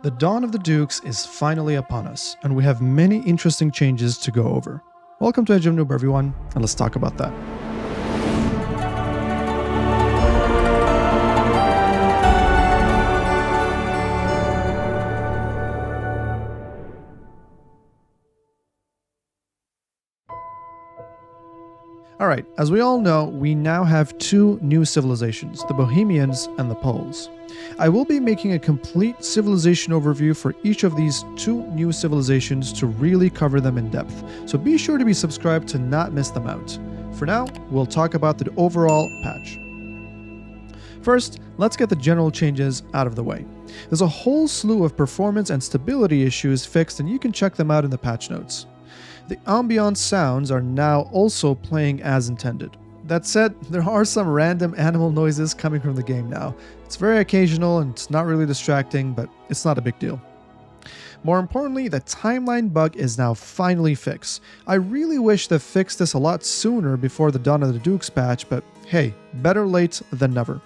The dawn of the Dukes is finally upon us, and we have many interesting changes to go over. Welcome to Noob, everyone, and let's talk about that. Alright, as we all know, we now have two new civilizations, the Bohemians and the Poles. I will be making a complete civilization overview for each of these two new civilizations to really cover them in depth, so be sure to be subscribed to not miss them out. For now, we'll talk about the overall patch. First, let's get the general changes out of the way. There's a whole slew of performance and stability issues fixed, and you can check them out in the patch notes. The ambient sounds are now also playing as intended. That said, there are some random animal noises coming from the game now. It's very occasional and it's not really distracting, but it's not a big deal. More importantly, the timeline bug is now finally fixed. I really wish they fixed this a lot sooner before the Dawn of the Dukes patch, but hey, better late than never.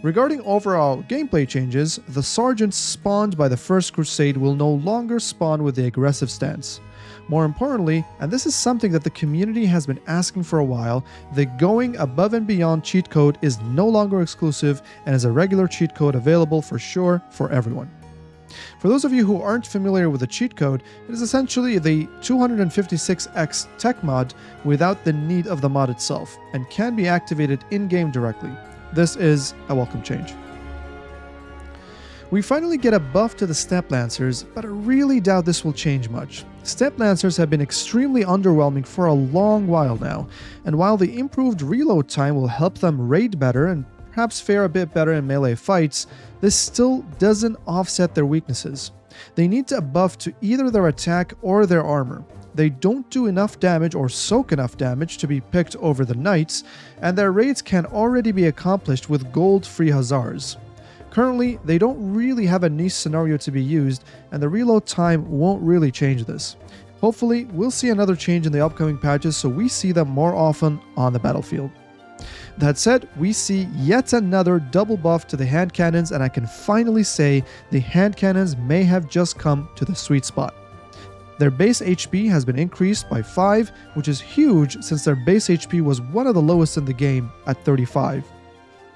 Regarding overall gameplay changes, the sergeants spawned by the First Crusade will no longer spawn with the aggressive stance. More importantly, and this is something that the community has been asking for a while, the going above and beyond cheat code is no longer exclusive and is a regular cheat code available for sure for everyone. For those of you who aren't familiar with the cheat code, it is essentially the 256x tech mod without the need of the mod itself and can be activated in-game directly. This is a welcome change. We finally get a buff to the Steppe Lancers, but I really doubt this will change much. Steppe Lancers have been extremely underwhelming for a long while now, and while the improved reload time will help them raid better and perhaps fare a bit better in melee fights, this still doesn't offset their weaknesses. They need a buff to either their attack or their armor. They don't do enough damage or soak enough damage to be picked over the knights, and their raids can already be accomplished with gold-free hussars. Currently, they don't really have a niche scenario to be used, and the reload time won't really change this. Hopefully, we'll see another change in the upcoming patches so we see them more often on the battlefield. That said, we see yet another double buff to the hand cannons, and I can finally say the hand cannons may have just come to the sweet spot. Their base HP has been increased by 5, which is huge since their base HP was one of the lowest in the game at 35.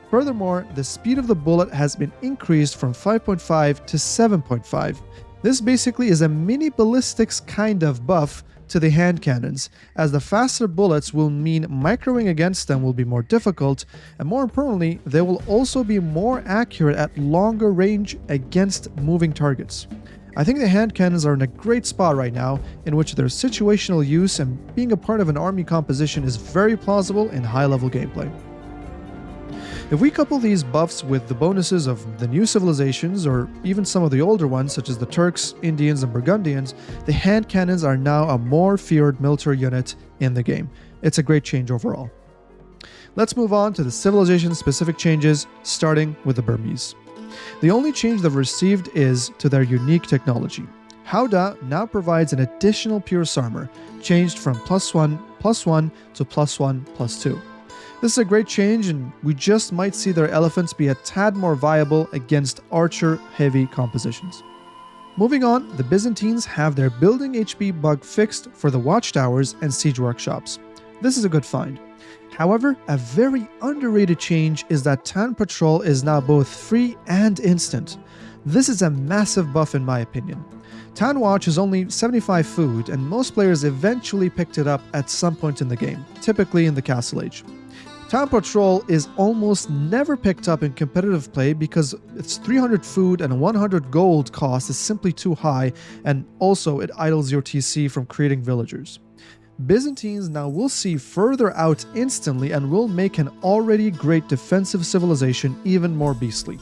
Furthermore, the speed of the bullet has been increased from 5.5 to 7.5. This basically is a mini ballistics kind of buff to the hand cannons, as the faster bullets will mean microing against them will be more difficult, and more importantly, they will also be more accurate at longer range against moving targets. I think the hand cannons are in a great spot right now, in which their situational use and being a part of an army composition is very plausible in high-level gameplay. If we couple these buffs with the bonuses of the new civilizations, or even some of the older ones such as the Turks, Indians, and Burgundians, the hand cannons are now a more feared military unit in the game. It's a great change overall. Let's move on to the civilization-specific changes, starting with the Burmese. The only change they've received is to their unique technology. Howdah now provides an additional Pierce armor, changed from +1/+1 to +1/+2. This is a great change, and we just might see their elephants be a tad more viable against archer-heavy compositions. Moving on, the Byzantines have their building HP bug fixed for the watchtowers and siege workshops. This is a good find. However, a very underrated change is that Town Patrol is now both free and instant. This is a massive buff in my opinion. Town Watch is only 75 food, and most players eventually picked it up at some point in the game, typically in the Castle Age. Town Patrol is almost never picked up in competitive play because its 300 food and 100 gold cost is simply too high, and also it idles your TC from creating villagers. Byzantines now will see further out instantly and will make an already great defensive civilization even more beastly.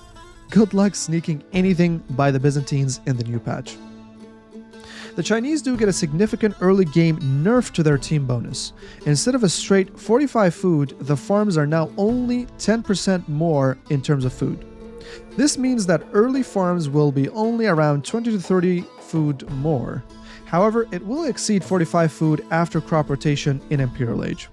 Good luck sneaking anything by the Byzantines in the new patch. The Chinese do get a significant early game nerf to their team bonus. Instead of a straight 45 food, the farms are now only 10% more in terms of food. This means that early farms will be only around 20 to 30 food more. However, it will exceed 45 food after crop rotation in Imperial Age.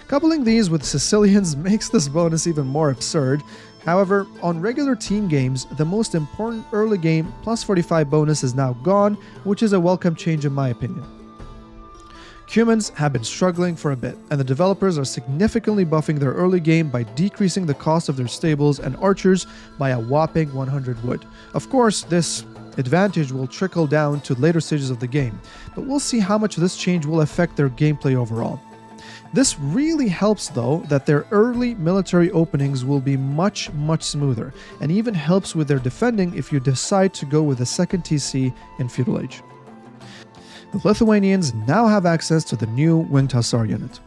Coupling these with Sicilians makes this bonus even more absurd, However, on regular team games, the most important early game plus 45 bonus is now gone, which is a welcome change in my opinion. Cumans have been struggling for a bit, and the developers are significantly buffing their early game by decreasing the cost of their stables and archers by a whopping 100 wood. Of course, this advantage will trickle down to later stages of the game, but we'll see how much this change will affect their gameplay overall. This really helps though that their early military openings will be much smoother, and even helps with their defending if you decide to go with a second TC in Feudal Age. The Lithuanians now have access to the new Winged Hussar unit.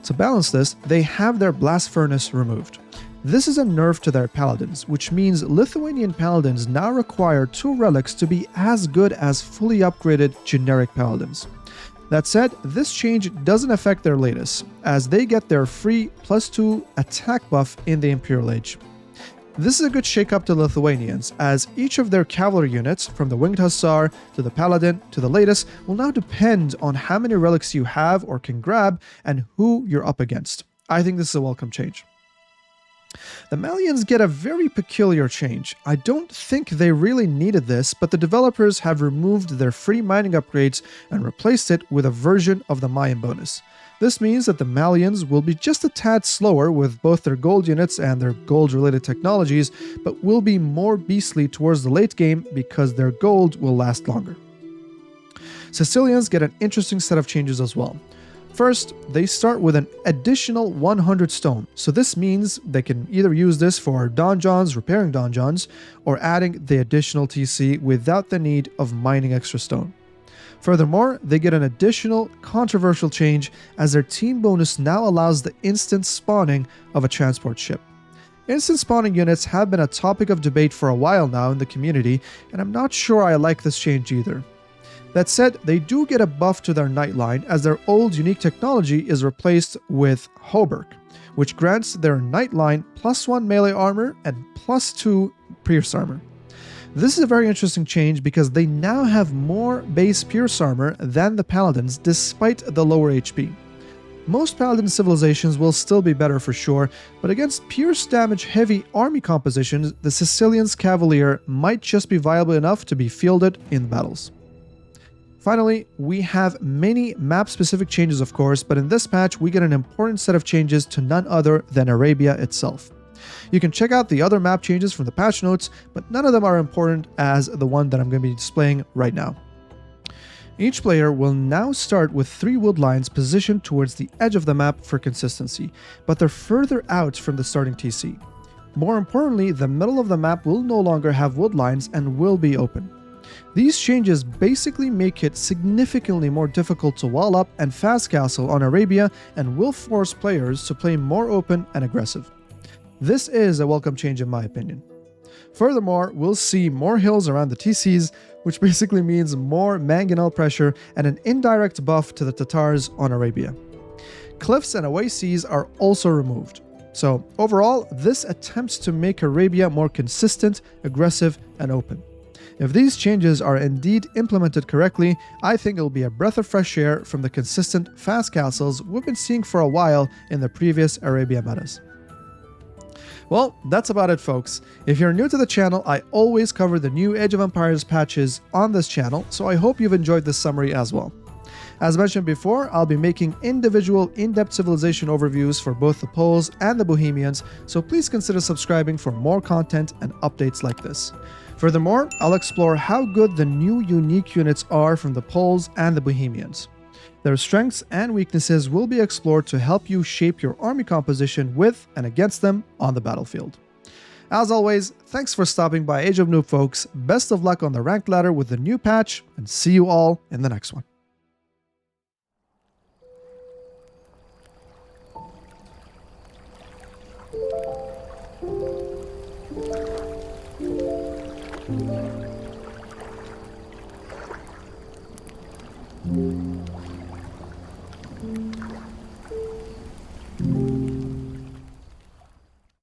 To balance this, they have their Blast Furnace removed. This is a nerf to their paladins, which means Lithuanian paladins now require 2 relics to be as good as fully upgraded generic paladins. That said, this change doesn't affect their latest, as they get their free +2 attack buff in the Imperial Age. This is a good shake-up to Lithuanians, as each of their cavalry units, from the Winged Hussar to the Paladin to the latest, will now depend on how many relics you have or can grab and who you're up against. I think this is a welcome change. The Malians get a very peculiar change. I don't think they really needed this, but the developers have removed their free mining upgrades and replaced it with a version of the Mayan bonus. This means that the Malians will be just a tad slower with both their gold units and their gold-related technologies, but will be more beastly towards the late game because their gold will last longer. Sicilians get an interesting set of changes as well. First, they start with an additional 100 stone, so this means they can either use this for donjons, repairing donjons, or adding the additional TC without the need of mining extra stone. Furthermore, they get an additional controversial change as their team bonus now allows the instant spawning of a transport ship. Instant spawning units have been a topic of debate for a while now in the community, and I'm not sure I like this change either. That said, they do get a buff to their knight line as their old unique technology is replaced with Hauberk, which grants their knight line +1 melee armor and +2 pierce armor. This is a very interesting change because they now have more base pierce armor than the paladins despite the lower HP. Most paladin civilizations will still be better for sure, but against pierce damage heavy army compositions, the Sicilians Cavalier might just be viable enough to be fielded in battles. Finally, we have many map-specific changes of course, but in this patch we get an important set of changes to none other than Arabia itself. You can check out the other map changes from the patch notes, but none of them are important as the one that I'm going to be displaying right now. Each player will now start with 3 wood lines positioned towards the edge of the map for consistency, but they're further out from the starting TC. More importantly, the middle of the map will no longer have wood lines and will be open. These changes basically make it significantly more difficult to wall up and fast castle on Arabia and will force players to play more open and aggressive. This is a welcome change in my opinion. Furthermore, we'll see more hills around the TCs, which basically means more mangonel pressure and an indirect buff to the Tatars on Arabia. Cliffs and oases are also removed. So overall, this attempts to make Arabia more consistent, aggressive, and open. If these changes are indeed implemented correctly, I think it'll be a breath of fresh air from the consistent fast castles we've been seeing for a while in the previous Arabia metas. Well, that's about it folks. If you're new to the channel, I always cover the new Age of Empires patches on this channel, so I hope you've enjoyed this summary as well. As mentioned before, I'll be making individual in-depth civilization overviews for both the Poles and the Bohemians, so please consider subscribing for more content and updates like this. Furthermore, I'll explore how good the new unique units are from the Poles and the Bohemians. Their strengths and weaknesses will be explored to help you shape your army composition with and against them on the battlefield. As always, thanks for stopping by Age of Noob folks, best of luck on the ranked ladder with the new patch, and see you all in the next one.